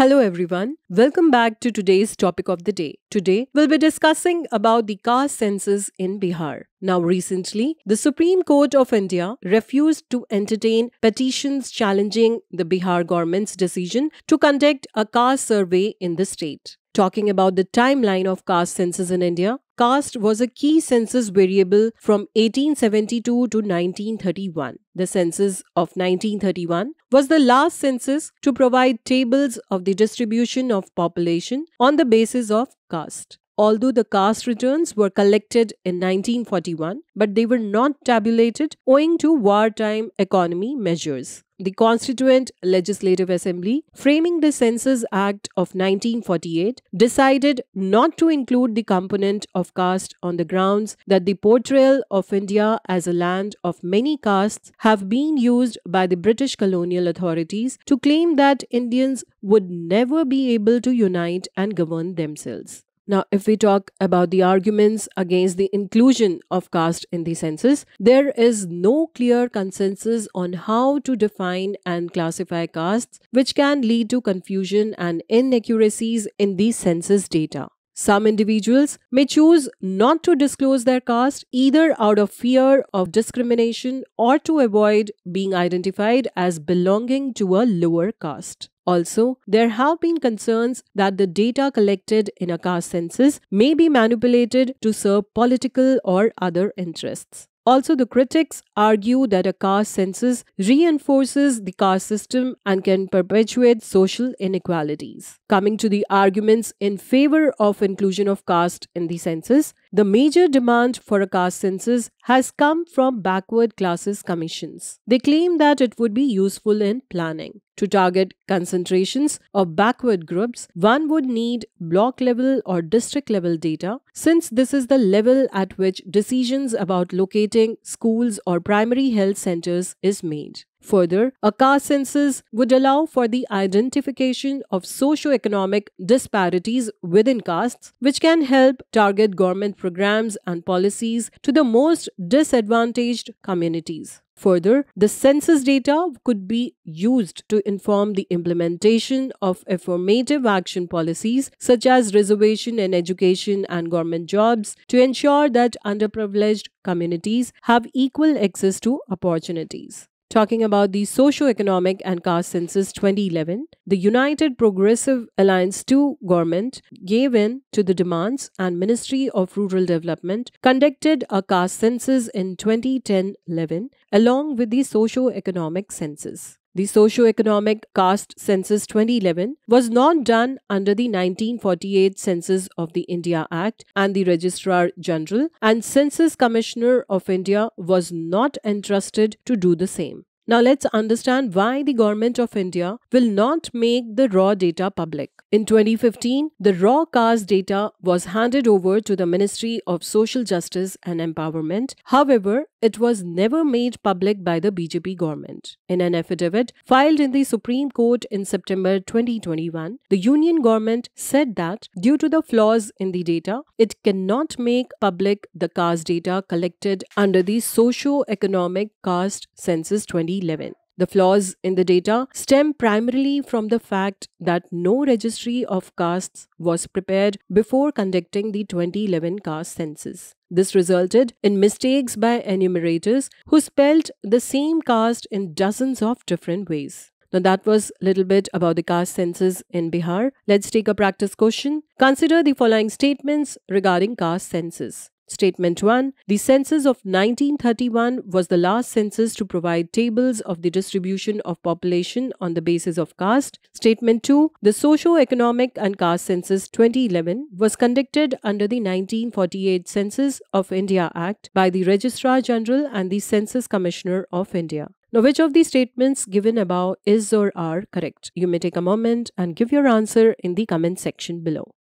Hello everyone, welcome back to today's topic of the day. Today, we'll be discussing about the caste census in Bihar. Now recently, the Supreme Court of India refused to entertain petitions challenging the Bihar government's decision to conduct a caste survey in the state. Talking about the timeline of caste census in India, caste was a key census variable from 1872 to 1931. The census of 1931 was the last census to provide tables of the distribution of population on the basis of caste. Although the caste returns were collected in 1941, but they were not tabulated owing to wartime economy measures. The Constituent Legislative Assembly, framing the Census Act of 1948, decided not to include the component of caste on the grounds that the portrayal of India as a land of many castes have been used by the British colonial authorities to claim that Indians would never be able to unite and govern themselves. Now, if we talk about the arguments against the inclusion of caste in the census, there is no clear consensus on how to define and classify castes, which can lead to confusion and inaccuracies in the census data. Some individuals may choose not to disclose their caste either out of fear of discrimination or to avoid being identified as belonging to a lower caste. Also, there have been concerns that the data collected in a caste census may be manipulated to serve political or other interests. Also, the critics argue that a caste census reinforces the caste system and can perpetuate social inequalities. Coming to the arguments in favor of inclusion of caste in the census, the major demand for a caste census has come from backward classes commissions. They claim that it would be useful in planning. To target concentrations of backward groups, one would need block level or district level data, since this is the level at which decisions about locating schools or primary health centers is made. Further, a caste census would allow for the identification of socio-economic disparities within castes, which can help target government programs and policies to the most disadvantaged communities. Further, the census data could be used to inform the implementation of affirmative action policies such as reservation in education and government jobs to ensure that underprivileged communities have equal access to opportunities. Talking about the Socio-Economic and Caste Census 2011, the United Progressive Alliance 2 government gave in to the demands and Ministry of Rural Development conducted a caste census in 2010-11 along with the Socio-Economic Census. The Socio-Economic Caste Census 2011 was not done under the 1948 Census of the India Act, and the Registrar General and Census Commissioner of India was not entrusted to do the same. Now let's understand why the Government of India will not make the raw data public. In 2015, the raw caste data was handed over to the Ministry of Social Justice and Empowerment. However, it was never made public by the BJP government. In an affidavit filed in the Supreme Court in September 2021, the Union government said that due to the flaws in the data, it cannot make public the caste data collected under the Socio-Economic Caste Census 2011. The flaws in the data stem primarily from the fact that no registry of castes was prepared before conducting the 2011 caste census. This resulted in mistakes by enumerators who spelled the same caste in dozens of different ways. Now that was a little bit about the caste census in Bihar. Let's take a practice question. Consider the following statements regarding caste census. Statement 1. The census of 1931 was the last census to provide tables of the distribution of population on the basis of caste. Statement 2. The Socio-Economic and Caste Census 2011 was conducted under the 1948 Census of India Act by the Registrar General and the Census Commissioner of India. Now, which of these statements given above is or are correct? You may take a moment and give your answer in the comment section below.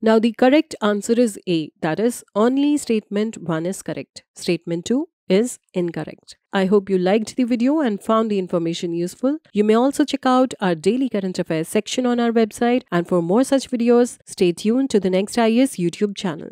Now, the correct answer is A, that is, only statement 1 is correct. Statement 2 is incorrect. I hope you liked the video and found the information useful. You may also check out our daily current affairs section on our website, and for more such videos, stay tuned to the Next IAS YouTube channel.